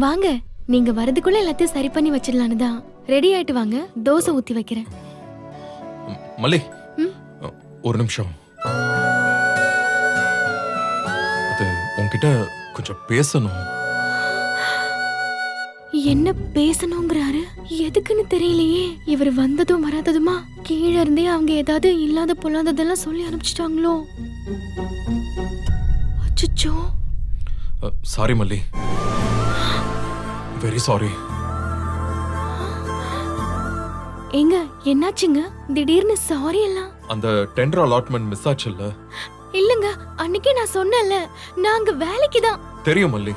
வாங்க, நீங்க வரதுக்குள்ள எல்லாத்தையும் சரி பண்ணி வச்சிடலான்னு தான். ரெடி ஆயிட்டு வாங்க, தோசை ஊத்தி வைக்கிறேன். மல்லி, ஒரு நிமிஷம். அது உன்கிட்ட கொஞ்சம் பேசணும். என்ன பேசணுங்கிறாரு? எதுக்குன்னு தெரியலையே. இவர் வந்ததும் வராததுமா கீழே இருந்தே அவங்க ஏதாவது இல்லாத பொல்லாததெல்லாம் சொல்லி அனுப்பிச்சிட்டாங்களோ? அச்சச்சோ. சாரி மல்லி, வெரி சாரி. ஏங்க, என்னாச்சுங்க திடீர்னு சாரி எல்லாம்? அந்த டெண்டர் அலாட்மெண்ட் மிஸ் ஆச்சுல்ல? இல்லங்க, அன்னைக்கே நான் சொன்னேன்ல, நாங்க வேலைக்கு தான். தெரியும் மல்லி.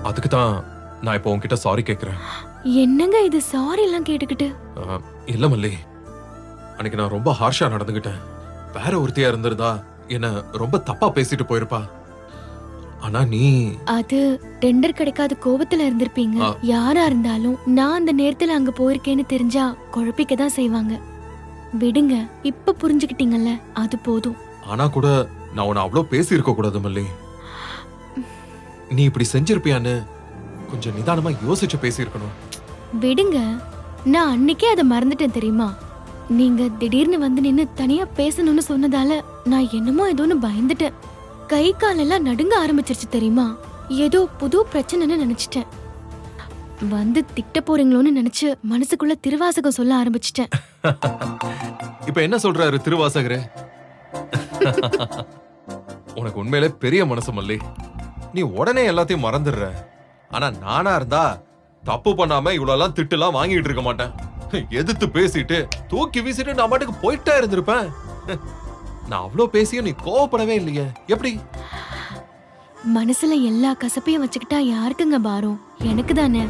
அதுக்கு தான் நான் இப்போ உன்கிட்ட சாரி கேக்குறேன். என்னங்க இது சாரி எல்லாம் கேட்டுக்கிட்டு? இல்ல மல்லி, அன்னைக்கு நான் ரொம்ப ஹார்ஷா நடந்துகிட்டேன். வேற ஒருத்தியா இருந்திருந்தா என்ன ரொம்ப தப்பா பேசிட்டு போயிருப்பா. ஆனா நீ அது டெண்டர் கிடைக்காத கோபத்துல இருந்திருப்பீங்க. யாரா இருந்தாலும் நான் அந்த நேரத்துல அங்க போயிருக்கேன்னு தெரிஞ்சா குழப்பிக்க தான் செய்வாங்க. விடுங்க, இப்ப புரிஞ்சுக்கிட்டீங்கல்ல, அது போதும். ஆனா கூட நான் உன்னை அவ்வளவு பேசி இருக்க கூடாது மல்லி. நீ இப்படி செஞ்சிருப்பியான்னு கொஞ்சம் நிதானமா யோசிச்சு பேசி இருக்கணும். விடுங்க, நான் அன்னைக்கே அதை மறந்துட்டேன் தெரியுமா? நீங்க திடீர்னு வந்து நின்னு தனியா பேசணும்னு சொன்னதால நான் என்னமோ ஏதோன்னு பயந்துட்டேன். கை காலெல்லாம் நடுங்க ஆரம்பிச்சிருச்சு தெரியுமா? ஏதோ புது பிரச்சனைன்னு நினைச்சிட்டேன். வந்து திட்ட போறீங்களோன்னு நினைச்சு மனசுக்குள்ள திருவாசகம் சொல்ல ஆரம்பிச்சிட்டேன். இப்ப என்ன சொல்றாரு திருவாசகரே? உனக்கு உண்மையிலே பெரிய மனசு மல்லி. நீ உடனே எல்லாத்தையும் மறந்துடுற. ஆனா நானா இருந்தா தப்பு பண்ணாம இவ்வளவு திட்டுலாம் வாங்கிட்டு இருக்க மாட்டேன். எதிர்த்து பேசிட்டு தூக்கி வீசிட்டு நான் பாட்டுக்கு போயிட்டே இருந்திருப்பேன். நான் அவ்வளவு பேசியும் நீ கோவப்படவே இல்லையே, எப்படி? மனசுல எல்லா கசப்பையும் வச்சுக்கிட்டா யாருக்குங்க பாரம்? எனக்கு தானே.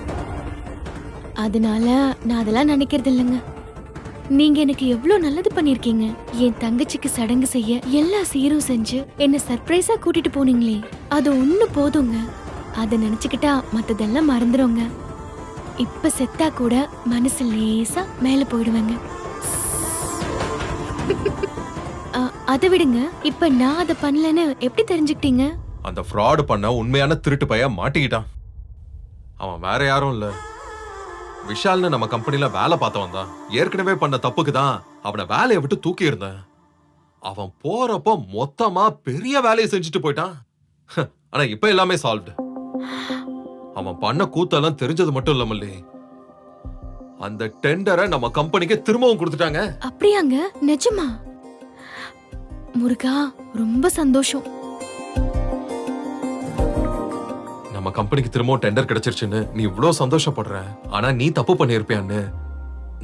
அதனால நான் அதெல்லாம் நினைக்கிறது இல்லைங்க. நீங்க எனக்கு எவ்வளவு நல்லது பண்ணிருக்கீங்க. என் தங்கச்சிக்கு சடங்கு செய்ய எல்லா சீரும் செஞ்சு என்ன சர்ப்ரைஸா கூட்டிட்டு போனீங்களே, அது ஒண்ணு போதுங்க. அத நினைச்சுக்கிட்டா மத்ததெல்லாம் மறந்துருங்க. இப்ப செத்தா கூட மனசு லேசா மேல போயிடுவேங்க. அதை விடுங்க, இப்ப நான் அதை பண்ணலன்னு எப்படி தெரிஞ்சுக்கிட்டீங்க? அந்த ஃப்ராட் பண்ண உண்மையான திருட்டு பைய மாட்டிக்கிட்டான். அவன் வேற யாரும் இல்ல, விஷால்னு நம்ம கம்பெனில வேலை பார்த்தவன் தான். ஏற்கனவே பண்ண தப்புக்கு தான் அவனை வேலையை விட்டு தூக்கி இருந்தேன். அவன் போறப்போ மொத்தமா பெரிய வேலையை செஞ்சுட்டு போயிட்டான். ஆனா இப்ப எல்லாமே சால்வ்டு. அவன் பண்ண கூத்தெல்லாம் தெரிஞ்சது மட்டும் இல்ல மல்லி, அந்த டெண்டரை நம்ம கம்பெனிக்கு திரும்பவும் கொடுத்துட்டாங்க. அப்படியாங்க? நிஜமா? முருகா, ரொம்ப சந்தோஷம். நம்ம கம்பெனிக்கு திரும்பவும் டெண்டர் கிடைச்சிருச்சுன்னு நீ இவ்வளவு சந்தோஷப்படுற. ஆனா நீ தப்பு பண்ணிருப்பியான்னு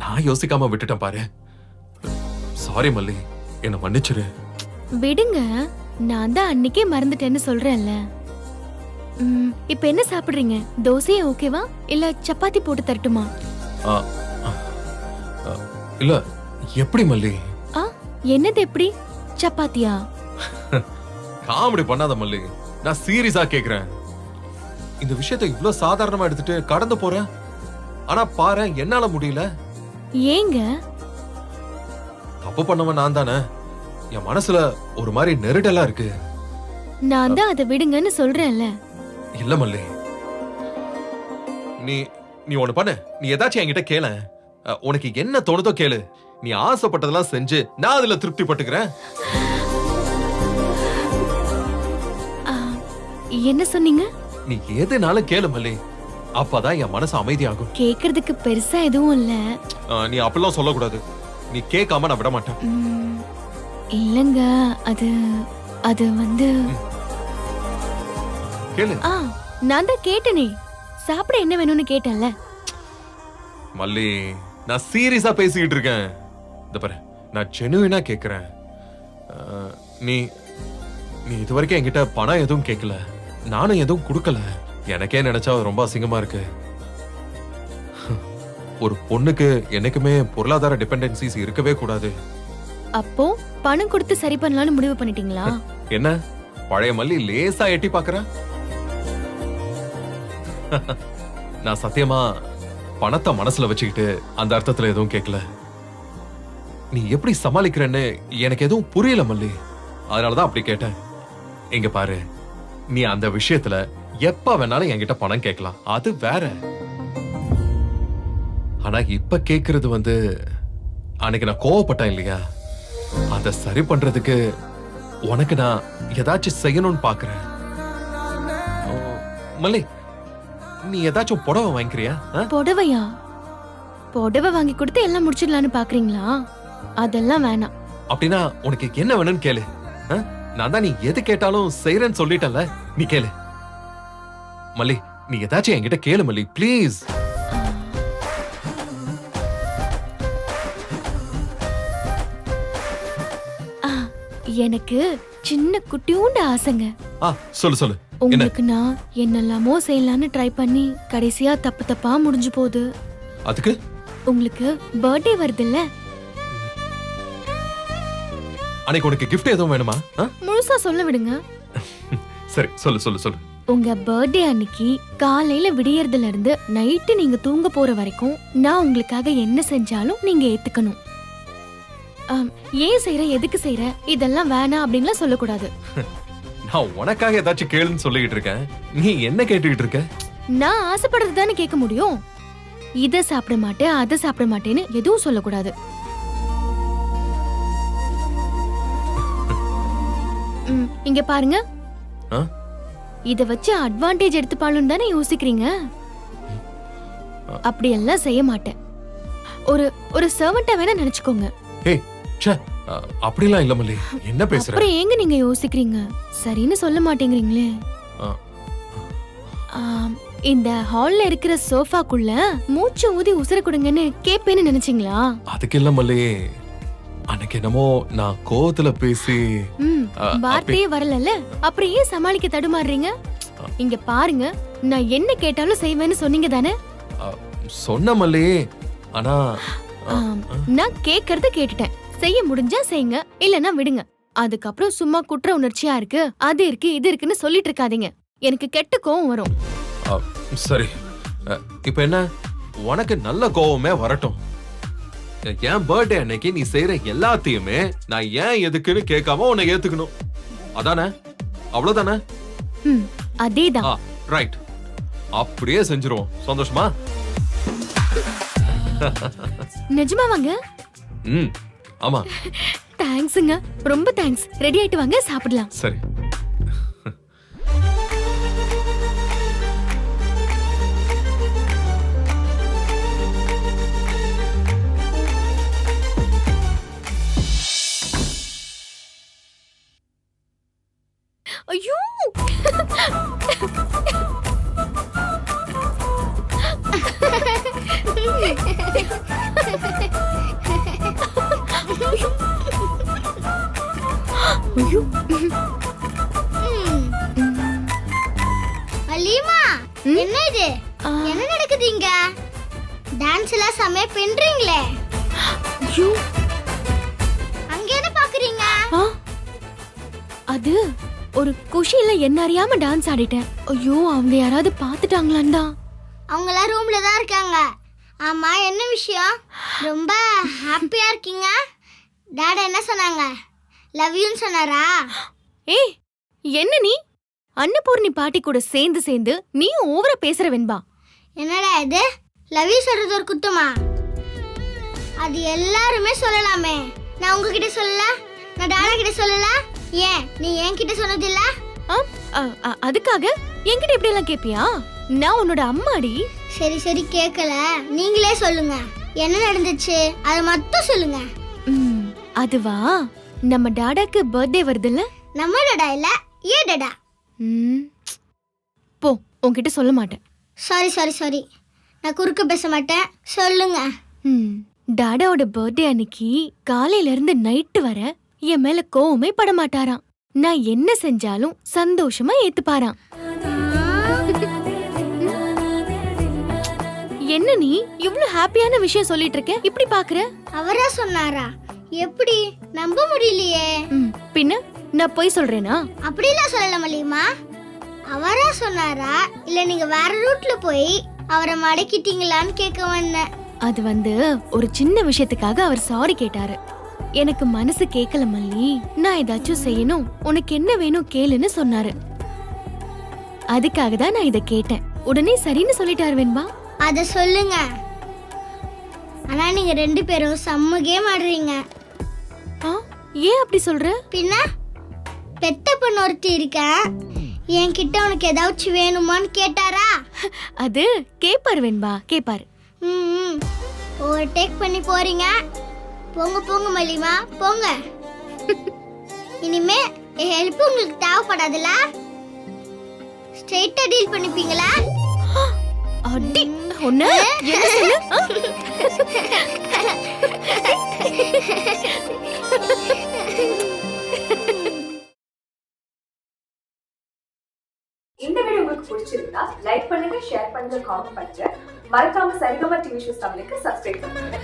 நான் யோசிக்காம விட்டுட்டேன் பாரு. சாரி மல்லி, என்ன மன்னிச்சிரு. விடுங்க, நான் தான் அன்னைக்கே மறந்துட்டேன்னு சொல்றேன்ல. இப்ப என்ன சாப்பிடுறீங்க? தோசையே ஓகேவா இல்ல சப்பாத்தி போட்டு தரட்டுமா? இல்ல, எப்படி மல்லி? என்னது எப்படி? சப்பாத்தியா? காமெடி பண்ணாத மல்லி, நான் சீரியஸா கேக்குறேன். இந்த விஷயத்தை இவ்வளவு சாதாரணமா எடுத்துட்டு கடந்து போறேன். ஆனா பாரு, என்னால முடியல. ஏங்க? தப்பு பண்ணவன் நான் தானே. என் மனசுல ஒரு மாதிரி நெருடலா இருக்கு. நான் தான் அதை விடுங்கன்னு சொல்றேன்ல. இல்ல மல்லி, நீ ஒண்ணு பண்ணு. நீ ஏதாச்சும் என்கிட்ட கேள. உனக்கு என்ன தோணுதோ கேளு. நீ ஆசைப்பட்டதெல்லாம் செஞ்சு நான் அதுல திருப்தி பட்டுக்கிறேன். என்ன சொன்னீங்க? நீ எதுனாலும் கேளு மல்லி, அப்பதான் என் மனசு அமைதியாகும். கேக்குறதுக்கு பெருசா எதுவும் இல்ல. நீ அப்படிலாம் சொல்லக்கூடாது. நீ கேட்காம நான் விட மாட்டேன். இல்லங்க, அது வந்து கேளு. நான் தான் கேட்டனே, சாப்பிட என்ன வேணும்னு கேட்டேன்ல. மல்லி, நான் சீரியஸா பேசிக்கிட்டு இருக்கேன். இந்த பாரு, நான் ஜெனுவினா கேக்குறேன். நீ இது வரைக்கும் என்கிட்ட பணம் எதுவும் கேட்கல, நானும் எதுவும் கொடுக்கல. எனக்கே நினைச்சா ரொம்ப அசிங்கமா இருக்கு. ஒரு பொண்ணுக்கு என்னைக்குமே பொருளாதார டிபெண்டன்சிஸ் இருக்கவே கூடாது. அப்போ பணம் கொடுத்து சரி பண்ணலாம்னு முடிவு பண்ணிட்டீங்களா? என்ன பழைய மல்லி லேசா எட்டி பாக்குற? நான் சத்தியமா பணத்தை மனசுல வச்சுக்கிட்டு அந்த அர்த்தத்துல எதுவும் கேட்கல. நீ எப்படி சமாளிக்கிறன்னு எனக்கு எதுவும் புரியல மல்லி, அதனாலதான் அப்படி கேட்டேன். இங்க பாரு, நீ அந்த விஷயத்துல எப்ப வேணாலும் என்கிட்ட பணம் கேட்கலாம், அது வேற. ஆனா இப்ப கேக்குறது வந்து, அன்னைக்கு நான் கோவப்பட்டேன் இல்லையா, அத சரி பண்றதுக்கு உனக்கு நான் ஏதாச்சும் செய்யணும்னு பாக்குறேன். மல்லி, நீ ஏதாச்சும் புடவை வாங்கிக்கிறியா? புடவையா? புடவை வாங்கி கொடுத்து எல்லாம் முடிச்சிடலான்னு பாக்குறீங்களா? அதெல்லாம் வேணாம். அப்படின்னா உனக்கு என்ன வேணும்னு கேளு. நான் தான் நீ எது கேட்டாலும் செய்யறேன்னு சொல்லிட்டல, நீ கேளு. மல்லி, நீ ஏதாச்சும் என்கிட்ட கேளு மல்லி, ப்ளீஸ். எனக்கு சின்ன குட்டியூண்டு ஆசைங்க. சொல்லு சொல்லு. உங்களுக்கு நான் என்னெல்லாமோ செய்யலான்னு ட்ரை பண்ணி கடைசியா தப்பு தப்பா முடிஞ்சு போகுது. அதுக்கு உங்களுக்கு பர்த்டே வருதுல்ல, அன்னைக்கு உனக்கு gift எதுவும் வேணுமா? முழுசா சொல்ல விடுங்க. சரி, சொல்லு சொல்லு சொல்லு. உங்க பர்த்டே அன்னைக்கு காலையில விடியறதுல இருந்து நைட்டு நீங்க தூங்க போற வரைக்கும் நான் உங்களுக்காக என்ன செஞ்சாலும் நீங்க ஏத்துக்கணும். ஏன் செய்யற, எதுக்கு செய்யற, இதெல்லாம் வேணாம் அப்படின்லாம் சொல்லக்கூடாது. நான் உனக்காக ஏதாச்சும் கேளுன்னு சொல்லிட்டு இருக்கேன், நீ என்ன கேட்டுக்கிட்டு இருக்க? நான் ஆசைப்படுறது தானே கேட்க முடியும். இத சாப்பிட மாட்டேன், அதை சாப்பிட மாட்டேன்னு எதுவும் சொல்லக்கூடாது. இங்க பாருங்க, இத வச்சு அட்வான்டேஜ் எடுத்துப்பாலும் தானே யோசிக்கிறீங்க. அப்படி எல்லாம் செய்ய மாட்டேன். ஒரு சர்வெண்டா வேணா நினைச்சுக்கோங்க. அப்படிலாம் இல்ல மல்லி, என்ன பேசுற? அப்புறம் ஏங்க நீங்க யோசிக்கிறீங்க? சரின்னு சொல்ல மாட்டேங்கிறீங்களே. இந்த ஹால்ல இருக்கிற சோஃபாக்குள்ள மூச்சு ஊதி உசுர கொடுங்கன்னு கேப்பேன்னு நினைச்சீங்களா? அதுக்கு இல்ல மல்லி, அன்னைக்கு என்னமோ நான் கோவத்துல பேசி வார்த்தையே வரலல்ல, அப்புறம் ஏன் சமாளிக்க தடுமாறுறீங்க? இங்க பாருங்க, நான் என்ன கேட்டாலும் செய்வேன்னு சொன்னீங்க தானே? சொன்ன மல்லி, ஆனா நான் கேக்குறத கேட்டுட்டேன். செய்ய முடிஞ்சா செய்யுங்க, இல்லன்னா விடுங்க. அதுக்கப்புறம் சும்மா குற்ற உணர்ச்சியா இருக்கு, அது இருக்கு, இது இருக்குன்னு சொல்லிட்டு இருக்காதீங்க. எனக்கு கெட்ட கோவம் வரும். சரி, இப்ப என்ன, உனக்கு நல்ல கோவமே வரட்டும். என் பர்த்டே அன்னைக்கு நீ செய்யற எல்லாத்தையுமே நான் ஏன் எதுக்குன்னு கேட்காம உன்னை ஏத்துக்கணும், அதானே? அவ்வளவுதானே? அதேதான். ரைட், அப்படியே செஞ்சிருவோம். சந்தோஷமா? நிஜமா வாங்க. ஆமா. தேங்க்ஸ்ங்க, ரொம்ப தேங்க்ஸ். ரெடி ஆயிட்டு வாங்க, சாப்பிடலாம். சரி. ஐயோ, அலீமா, என்ன இது? என்ன நடக்குது இங்க? டான்ஸ் எல்லாம் செமையா பண்றீங்களே. அங்க என்ன பாக்குறீங்க? அது ஒரு குஷியில என்ன அறியாம டான்ஸ் ஆடிட்டேன். ஐயோ, அவங்க யாராவது பாத்துட்டாங்களாண்டா? அவங்க எல்லாம் ரூம்ல தான் இருக்காங்க. ஆமா, என்ன விஷயம்? ரொம்ப ஹாப்பியா இருக்கீங்க. டாடா என்ன சொன்னாங்க? லவ் யூன்னு சொன்னாரா? ஏய், என்ன நீ அன்னபூர்ணி பாட்டி கூட சேர்ந்து சேர்ந்து நீயும் ஓவரா பேசுற வெண்பா. என்னடா இது, லவ் யூ சொல்றது ஒரு குத்தமா? அது எல்லாருமே சொல்லலாமே. நான் உங்ககிட்ட சொல்லல, நான் டாடா கிட்ட சொல்லல. ஏன் நீ என்கிட்ட சொன்னதில்ல? அதுக்காக என்கிட்ட இப்படி எல்லாம் கேப்பியா? நான் உன்னோட அம்மாடி. சரி சரி, கேட்கல, நீங்களே சொல்லுங்க. என்ன நடந்துச்சு அதை மட்டும் சொல்லுங்க. அதுவா, நம்ம டாடாக்கு பர்த்டே வருதுல்ல. நம்ம டாடா இல்ல, ஏ டாடா. போ, உன்கிட்ட சொல்ல மாட்டேன். சாரி சாரி சாரி, நான் குறுக்க பேச மாட்டேன், சொல்லுங்க. டாடாவோட பர்த்டே அன்னைக்கு காலையில இருந்து நைட்டு வர என் மேல கோவமே பட மாட்டாராம். நான் என்ன செஞ்சாலும் சந்தோஷமா ஏத்துப்பாராம். என்ன நீ இவ்ளோ ஹாப்பியான விஷயம் சொல்லிட்டு இருக்க, இப்படி பாக்குற? அவரா சொன்னாரா? எப்படி நம்ப முடியலையே. பின்ன நான் போய் சொல்றேனா? அப்படிலாம் சொல்லல மலிமா. அவரா சொன்னாரா இல்ல நீங்க வேற ரூட்ல போய் அவரை மடக்கிட்டீங்களான்னு கேட்க வந்தேன். அது வந்து ஒரு சின்ன விஷயத்துக்காக அவர் சாரி கேட்டாரு. எனக்கு மனசு கேக்கல மல்லி. நான் ஏதாச்சும் செய்யணும், உனக்கு என்ன வேணும் கேளுன்னு சொன்னாரு. அதுக்காக தான் நான் இத கேட்டேன். உடனே சரின்னு சொல்லிட்டாரு வெண்பா. அத சொல்லுங்க. ஆனா நீங்க 2 பேரும் செம்ம கேம் ஆடுறீங்க. ஆ, ஏன் அப்படி சொல்ற? பின்ன பெத்த பொண்ணு ஒருத்தி இருக்க, என்கிட்ட உனக்கு ஏதாச்சும் வேணுமான்னு கேட்டாரா? அது கேப்பாரு வெண்பா, கேப்பாரு. ம் ஓவர் டேக் பண்ணி போறீங்க. போங்க போங்க மல்லிமா போங்க. இனிமே என் ஹெல்ப் உங்களுக்கு தேவைப்படாதுல? ஸ்ட்ரெயிட்டா டீல் பண்ணிப்பீங்களா? அடி ஒண்ணு என்ன சொல்லு? இந்த வீடியோ உங்களுக்கு பிடிச்சிருந்தா லைக் பண்ணுங்க, ஷேர் பண்ணுங்க, காமெண்ட் பண்ணுங்க. மறக்காம சரிகமா டிவி ஷோஸ் தமிழுக்கு சப்ஸ்கிரைப் பண்ணுங்க.